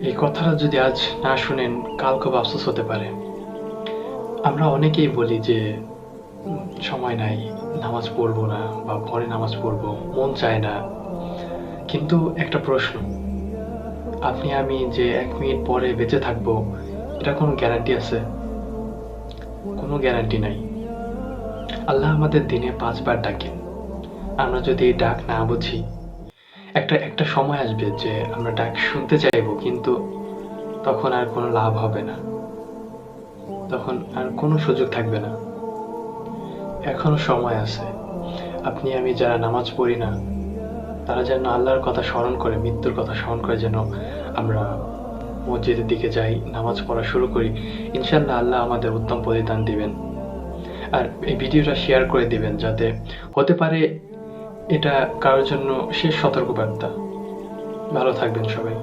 এই কথাটা যদি আজ না শুনেন, কাল খুব আফসোস হতে পারে। আমরা অনেকেই বলি যে সময় নাই, নামাজ পড়বো না বা পরে নামাজ পড়বো, মন চায় না। কিন্তু একটা প্রশ্ন, আপনি আমি যে ১ মিনিট পরে বেঁচে থাকবো, এটার কোনো গ্যারান্টি আছে? কোনো গ্যারান্টি নাই। আল্লাহ আমাদের দিনে ৫ বার ডাকেন। আমরা যদি এই ডাক না বুঝি, একটা সময় আসবে যে আমরা ডাক শুনতে চাইবো, কিন্তু তখন আর কোনো লাভ হবে না। তখন আর কোনো সুযোগ থাকবে না। এখনো সময় আছে। আপনি আমি যারা নামাজ পড়ি না, তারা যেন আল্লাহর কথা স্মরণ করে, মৃত্যুর কথা স্মরণ করে যেন আমরা মসজিদের দিকে যাই, নামাজ পড়া শুরু করি। ইনশাআল্লাহ আল্লাহ আমাদের উত্তম প্রতিদান দিবেন। আর এই ভিডিওটা শেয়ার করে দিবেন, যাতে হতে পারে এটা কারোর জন্য শেষ সতর্কবার্তা। ভালো থাকবেন সবাই।